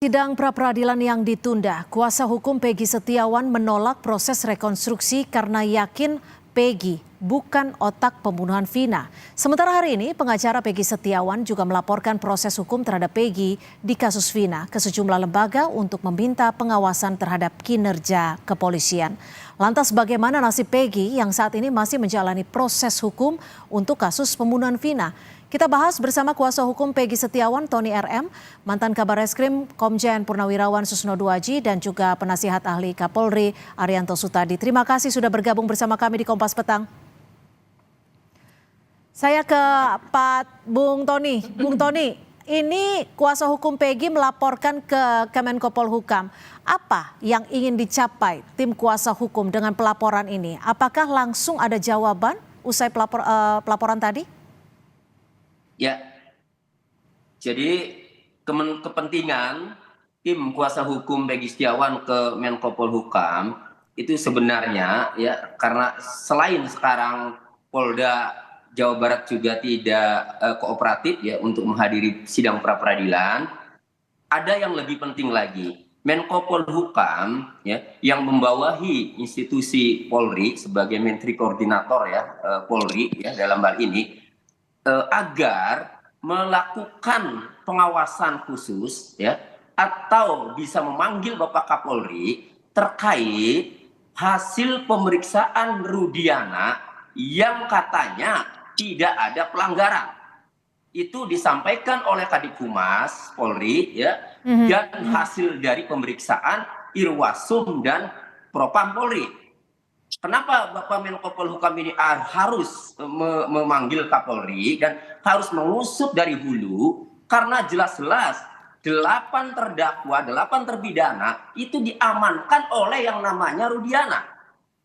Sidang pra-peradilan yang ditunda, kuasa hukum Peggy Setiawan menolak proses rekonstruksi karena yakin Peggy bukan otak pembunuhan Vina. Sementara hari ini, pengacara Peggy Setiawan juga melaporkan proses hukum terhadap Peggy di kasus Vina ke sejumlah lembaga untuk meminta pengawasan terhadap kinerja kepolisian. Lantas bagaimana nasib Peggy yang saat ini masih menjalani proses hukum untuk kasus pembunuhan Vina? Kita bahas bersama kuasa hukum Peggy Setiawan, Tony RM, mantan Kabar Eskrim Komjen Purnawirawan Susno Duaji, dan juga penasihat ahli Kapolri Arianto Sutadi. Terima kasih sudah bergabung bersama kami di Kompas Petang. Saya ke Pak Bung Tony. Bung Tony, ini kuasa hukum Peggy melaporkan ke Kemenko Polhukam. Apa yang ingin dicapai tim kuasa hukum dengan pelaporan ini? Apakah langsung ada jawaban usai pelaporan tadi? Ya, jadi kepentingan tim kuasa hukum Peggy Setiawan ke Menko Polhukam itu sebenarnya ya karena selain sekarang Polda Jawa Barat juga tidak kooperatif ya untuk menghadiri sidang pra-peradilan, ada yang lebih penting lagi. Menko Polhukam ya yang membawahi institusi Polri sebagai Menteri Koordinator ya Polri ya dalam hal ini agar melakukan pengawasan khusus ya atau bisa memanggil Bapak Kapolri terkait hasil pemeriksaan Rudiana yang katanya tidak ada pelanggaran. Itu disampaikan oleh Kadif Humas Polri ya dan hasil dari pemeriksaan Irwasum dan Propam Polri. Kenapa Bapak Menko Polhukam ini harus memanggil Kapolri dan harus mengusut dari hulu? Karena jelas-jelas 8 terdakwa, 8 terpidana itu diamankan oleh yang namanya Rudiana.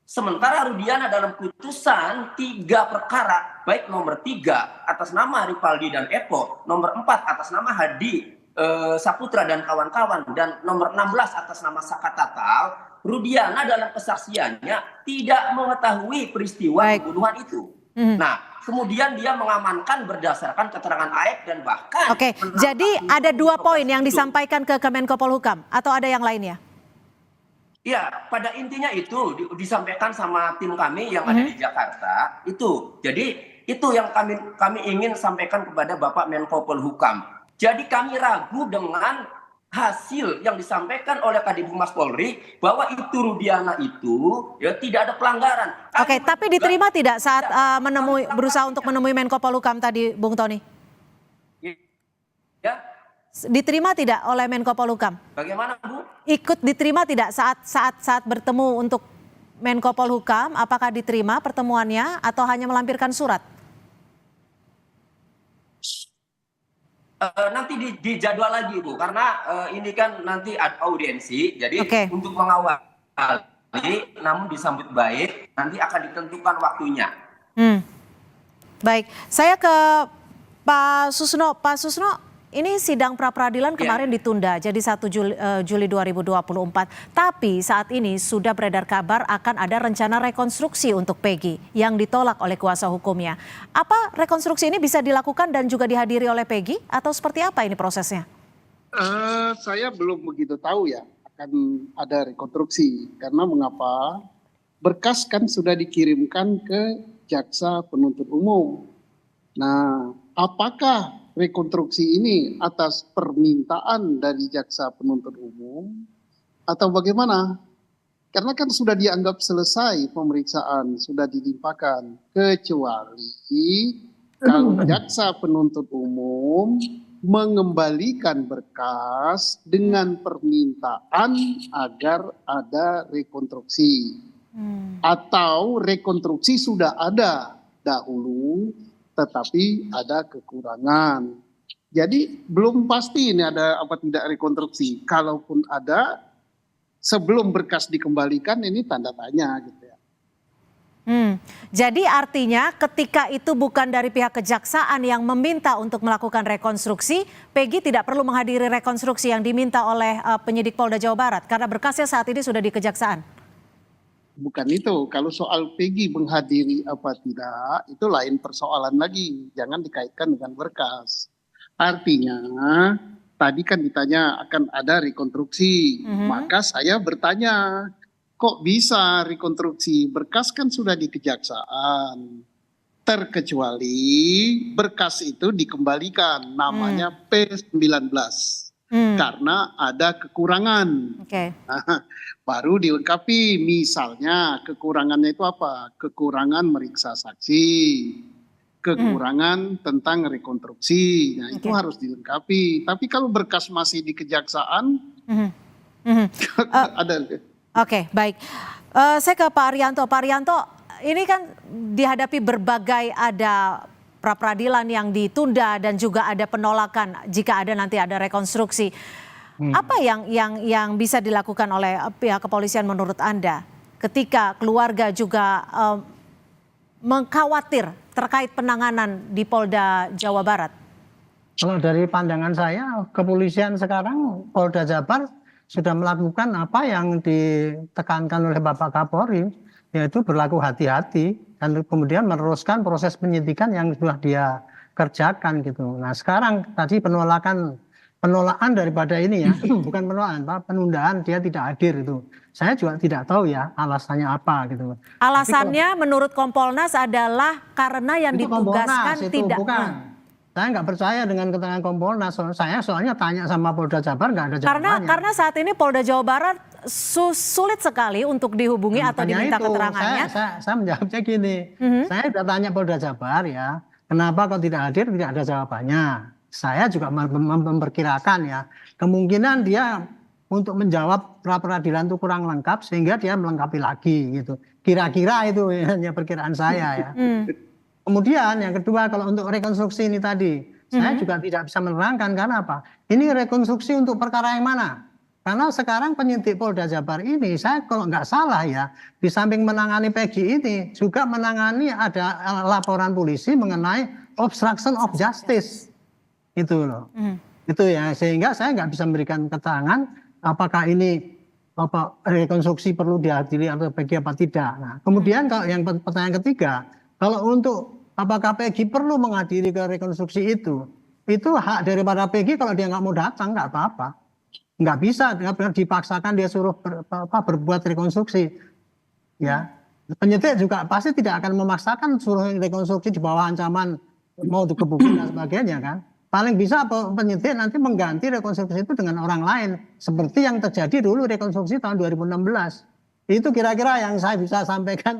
Sementara Rudiana dalam putusan 3 perkara, baik nomor 3 atas nama Rivaldi dan Epo, nomor 4 atas nama Hadi Saputra dan kawan-kawan, dan nomor 16 atas nama Saka Tatal, Rudiana dalam kesaksiannya tidak mengetahui peristiwa pembunuhan itu. Nah, kemudian dia mengamankan berdasarkan keterangan Aep dan bahkan... Oke, jadi ada 2 poin yang disampaikan ke Kemenko Polhukam atau ada yang lainnya? Ya, pada intinya itu disampaikan sama tim kami yang ada di Jakarta. Itu, jadi itu yang kami ingin sampaikan kepada Bapak Menko Polhukam. Jadi kami ragu dengan hasil yang disampaikan oleh Kadif Humas Polri bahwa itu Rudiana itu ya tidak ada pelanggaran. Oke, tapi diterima tidak saat berusaha untuk menemui Menko Polhukam tadi, Bung Tony? Ya. Diterima tidak oleh Menko Polhukam? Bagaimana, Bu? Ikut diterima tidak saat bertemu untuk Menko Polhukam? Apakah diterima pertemuannya atau hanya melampirkan surat? Nanti dijadwal lagi, Bu, karena ini kan nanti ada audiensi, jadi untuk mengawali namun disambut baik, nanti akan ditentukan waktunya. Baik, saya ke Pak Susno. Pak Susno, ini sidang pra-peradilan kemarin ditunda jadi 1 Juli 2024. Tapi saat ini sudah beredar kabar akan ada rencana rekonstruksi untuk Peggy yang ditolak oleh kuasa hukumnya. Apa rekonstruksi ini bisa dilakukan dan juga dihadiri oleh Peggy atau seperti apa ini prosesnya? Saya belum begitu tahu ya akan ada rekonstruksi. Karena mengapa? Berkas kan sudah dikirimkan ke jaksa penuntut umum. Nah, apakah rekonstruksi ini atas permintaan dari jaksa penuntut umum atau bagaimana? Karena kan sudah dianggap selesai pemeriksaan, sudah dilimpahkan, kecuali kalau jaksa penuntut umum mengembalikan berkas dengan permintaan agar ada rekonstruksi atau rekonstruksi sudah ada dahulu tetapi ada kekurangan. Jadi belum pasti ini ada apa tidak rekonstruksi. Kalaupun ada, sebelum berkas dikembalikan ini tanda tanya gitu ya. Jadi artinya ketika itu bukan dari pihak kejaksaan yang meminta untuk melakukan rekonstruksi, Peggy tidak perlu menghadiri rekonstruksi yang diminta oleh penyidik Polda Jawa Barat karena berkasnya saat ini sudah di kejaksaan. Bukan itu, kalau soal Peggy menghadiri apa tidak, itu lain persoalan lagi. Jangan dikaitkan dengan berkas. Artinya tadi kan ditanya akan ada rekonstruksi, maka saya bertanya, kok bisa rekonstruksi? Berkas kan sudah di kejaksaan, terkecuali berkas itu dikembalikan, namanya P19, karena ada kekurangan. Oke. Nah, baru dilengkapi, misalnya kekurangannya itu apa? Kekurangan meriksa saksi, kekurangan tentang rekonstruksi. Nah, itu harus dilengkapi. Tapi kalau berkas masih di kejaksaan, ada. Oke, baik. Saya ke Pak Arianto. Pak Arianto, ini kan dihadapi berbagai ada pra-peradilan yang ditunda dan juga ada penolakan jika ada nanti ada rekonstruksi. Apa yang bisa dilakukan oleh pihak kepolisian menurut Anda ketika keluarga juga mengkhawatir terkait penanganan di Polda Jawa Barat? Kalau dari pandangan saya, kepolisian sekarang Polda Jabar sudah melakukan apa yang ditekankan oleh Bapak Kapolri, yaitu berlaku hati-hati dan kemudian meneruskan proses penyidikan yang sudah dia kerjakan gitu. Nah sekarang tadi penolakan daripada ini ya, bukan penolakan, penundaan dia tidak hadir itu. Saya juga tidak tahu ya alasannya apa gitu. Alasannya menurut Kompolnas adalah karena yang Itu ditugaskan Kompolnas, itu tidak. bukan. Saya nggak percaya dengan keterangan Kompolnas. Saya soalnya tanya sama Polda Jabar nggak ada jawabannya. Karena saat ini Polda Jawa Barat sulit sekali untuk dihubungi atau Makanya diminta itu, keterangannya. Saya menjawabnya gini, saya sudah tanya Polda Jabar ya, kenapa kok tidak hadir, tidak ada jawabannya. Saya juga memperkirakan ya, kemungkinan dia untuk menjawab pra-peradilan itu kurang lengkap sehingga dia melengkapi lagi gitu. Kira-kira itu hanya perkiraan saya ya. Kemudian yang kedua kalau untuk rekonstruksi ini tadi, saya juga tidak bisa menerangkan karena apa? Ini rekonstruksi untuk perkara yang mana? Karena sekarang penyidik Polda Jabar ini, saya kalau nggak salah ya, di samping menangani Peggy ini, juga menangani ada laporan polisi mengenai obstruction of justice. Itu loh. Itu ya, sehingga saya nggak bisa memberikan keterangan apakah ini rekonstruksi perlu dihadiri atau Peggy apa tidak. Nah, kemudian kalau yang pertanyaan ketiga, kalau untuk apakah Peggy perlu menghadiri ke rekonstruksi itu hak daripada Peggy. Kalau dia nggak mau datang nggak apa-apa, nggak bisa dipaksakan dia suruh berbuat rekonstruksi. Ya, penyidik juga pasti tidak akan memaksakan suruh rekonstruksi di bawah ancaman mau dikebukin dan sebagainya kan. Paling bisa penyidik nanti mengganti rekonstruksi itu dengan orang lain. Seperti yang terjadi dulu rekonstruksi tahun 2016. Itu kira-kira yang saya bisa sampaikan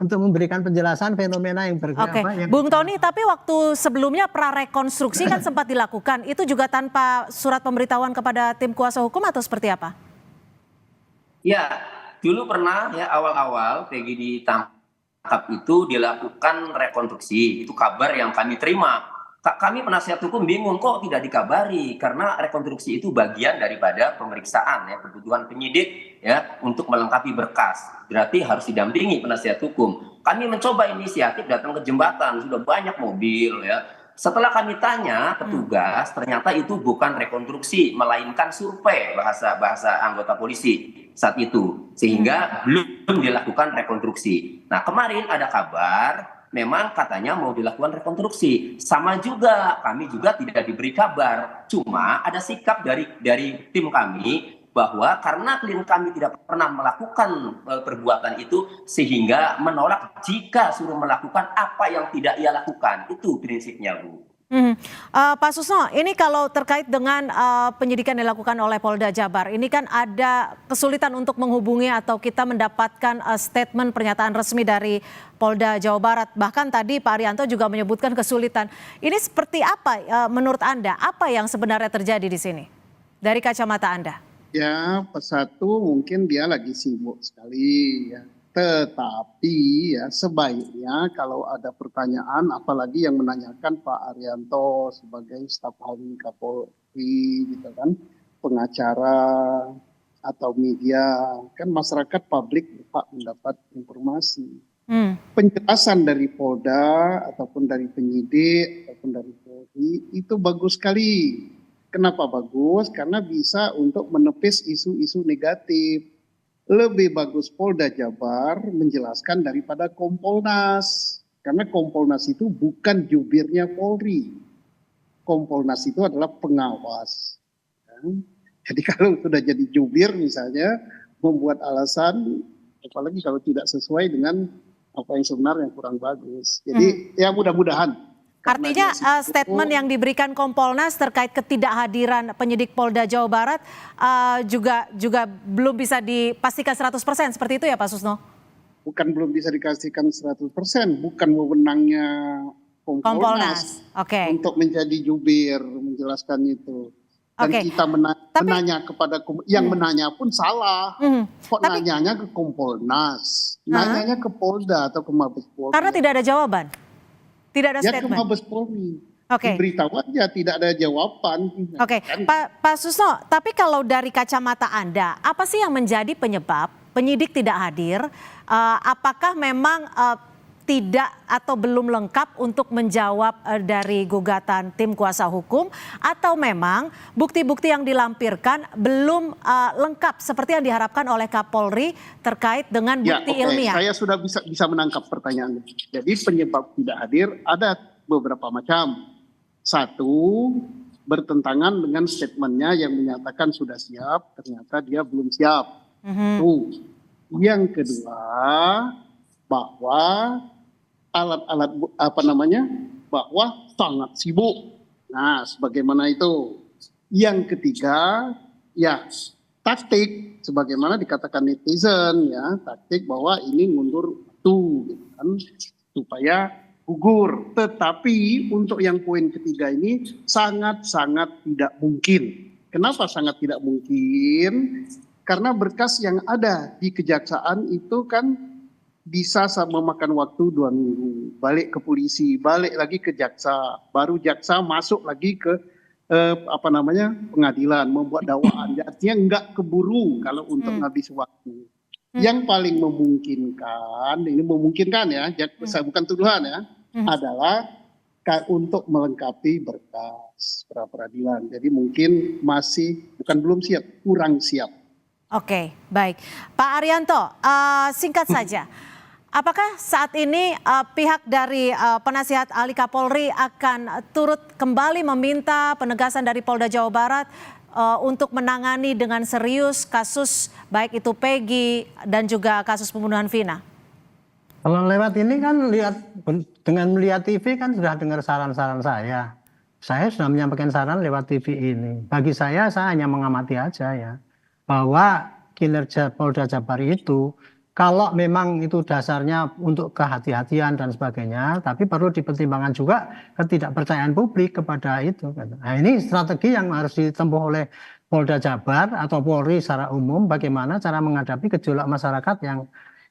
untuk memberikan penjelasan fenomena yang Oke, Bung Tony, tapi waktu sebelumnya prarekonstruksi kan sempat dilakukan. Itu juga tanpa surat pemberitahuan kepada tim kuasa hukum atau seperti apa? Ya, dulu pernah ya awal-awal Peggy ditangkap itu dilakukan rekonstruksi. Itu kabar yang kami terima. Kami penasihat hukum bingung kok tidak dikabari karena rekonstruksi itu bagian daripada pemeriksaan ya, kebutuhan penyidik ya untuk melengkapi berkas. Berarti harus didampingi penasihat hukum. Kami mencoba inisiatif datang ke jembatan, sudah banyak mobil ya. Setelah kami tanya petugas, ternyata itu bukan rekonstruksi melainkan survei bahasa anggota polisi saat itu, sehingga belum dilakukan rekonstruksi. Nah, kemarin ada kabar memang katanya mau dilakukan rekonstruksi. Sama juga, kami juga tidak diberi kabar. Cuma ada sikap dari tim kami bahwa karena klien kami tidak pernah melakukan perbuatan itu sehingga menolak jika suruh melakukan apa yang tidak ia lakukan. Itu prinsipnya, Bu. Pak Susno, ini kalau terkait dengan penyidikan yang dilakukan oleh Polda Jabar, ini kan ada kesulitan untuk menghubungi atau kita mendapatkan statement pernyataan resmi dari Polda Jawa Barat. Bahkan tadi Pak Arianto juga menyebutkan kesulitan. Ini seperti apa menurut Anda? Apa yang sebenarnya terjadi di sini dari kacamata Anda? Ya, satu mungkin dia lagi sibuk sekali ya. Tetapi ya sebaiknya kalau ada pertanyaan, apalagi yang menanyakan Pak Arianto sebagai staf ahli Kapolri gitu kan, pengacara atau media, kan masyarakat publik berhak mendapat informasi. Penjelasan dari Polda ataupun dari penyidik ataupun dari Polri itu bagus sekali. Kenapa bagus? Karena bisa untuk menepis isu-isu negatif. Lebih bagus Polda Jabar menjelaskan daripada Kompolnas. Karena Kompolnas itu bukan jubirnya Polri. Kompolnas itu adalah pengawas. Jadi kalau sudah jadi jubir misalnya membuat alasan, apalagi kalau tidak sesuai dengan apa yang sebenarnya kurang bagus. Jadi ya mudah-mudahan. Karena Artinya dia statement yang diberikan Kompolnas terkait ketidakhadiran penyidik Polda Jawa Barat juga belum bisa dipastikan 100% seperti itu ya Pak Susno? bukan belum bisa dikasihkan 100%, bukan wewenangnya Kompolnas. Oke. untuk menjadi jubir menjelaskan itu. Dan Oke. kita menanya kepada yang menanya pun salah. Kok Tapi- nanyanya ke Kompolnas, nanyanya ke Polda atau ke Mabes Polri. Karena tidak ada jawaban. Tidak ada Ya ke statement. Mabes Polri. Oke. Diberitahu aja tidak ada jawaban. Oke, Kan Pak Susno, tapi kalau dari kacamata Anda, apa sih yang menjadi penyebab penyidik tidak hadir? Apakah memang tidak atau belum lengkap untuk menjawab dari gugatan tim kuasa hukum, atau memang bukti-bukti yang dilampirkan belum lengkap seperti yang diharapkan oleh Kapolri terkait dengan bukti ilmiah? Saya sudah bisa menangkap pertanyaannya. Jadi penyebab tidak hadir ada beberapa macam. Satu, bertentangan dengan statementnya yang menyatakan sudah siap, ternyata dia belum siap. Tuh. Yang kedua, bahwa alat-alat bahwa sangat sibuk. Nah, sebagaimana itu. Yang ketiga, ya taktik, sebagaimana dikatakan netizen, ya taktik bahwa ini mundur waktu, gitu kan, supaya gugur. Tetapi untuk yang poin ketiga ini sangat-sangat tidak mungkin. Kenapa sangat tidak mungkin? Karena berkas yang ada di kejaksaan itu kan bisa memakan waktu 2 minggu. Balik ke polisi, balik lagi ke jaksa. Baru jaksa masuk lagi ke pengadilan, membuat dakwaan. Artinya nggak keburu kalau untuk habis waktu. Yang paling memungkinkan ya, bukan tuduhan ya, adalah untuk melengkapi berkas pra peradilan. Jadi mungkin belum siap, kurang siap. Oke, baik. Pak Arianto, singkat saja. Apakah saat ini pihak dari penasihat ahli Kapolri akan turut kembali meminta penegasan dari Polda Jawa Barat untuk menangani dengan serius kasus baik itu Peggy dan juga kasus pembunuhan Vina? Kalau lewat ini kan dengan melihat TV kan sudah dengar saran-saran saya. Saya sudah menyampaikan saran lewat TV ini. Bagi saya hanya mengamati aja ya. Bahwa kinerja Polda Jabar itu kalau memang itu dasarnya untuk kehati-hatian dan sebagainya, tapi perlu dipertimbangkan juga ketidakpercayaan publik kepada itu. Nah, ini strategi yang harus ditempuh oleh Polda Jabar atau Polri secara umum, bagaimana cara menghadapi gejolak masyarakat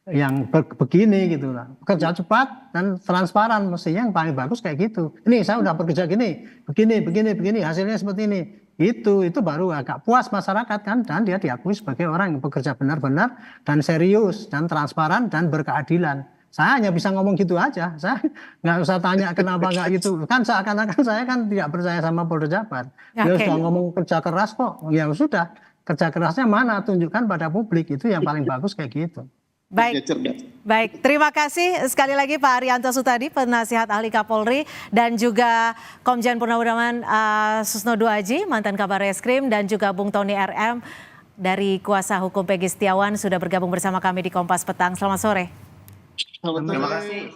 yang begini gitu lah. Kerja cepat dan transparan, mestinya yang paling bagus kayak gitu. Ini saya udah bekerja begini, hasilnya seperti ini. Itu baru agak puas masyarakat kan, dan dia diakui sebagai orang yang bekerja benar-benar dan serius dan transparan dan berkeadilan. Saya hanya bisa ngomong gitu aja, saya nggak usah tanya kenapa nggak gitu. Kan seakan-akan saya kan tidak percaya sama Polda Jabar. Dia sudah ngomong kerja keras kok, ya sudah, kerja kerasnya mana, tunjukkan pada publik, itu yang paling bagus kayak gitu. Baik, terima kasih sekali lagi Pak Arianto Sutadi, penasihat ahli Kapolri, dan juga Komjen Purnawirawan Susno Duaji, mantan Kabar Reskrim, dan juga Bung Tony RM dari kuasa hukum Peggy Setiawan sudah bergabung bersama kami di Kompas Petang. Selamat sore. Terima kasih.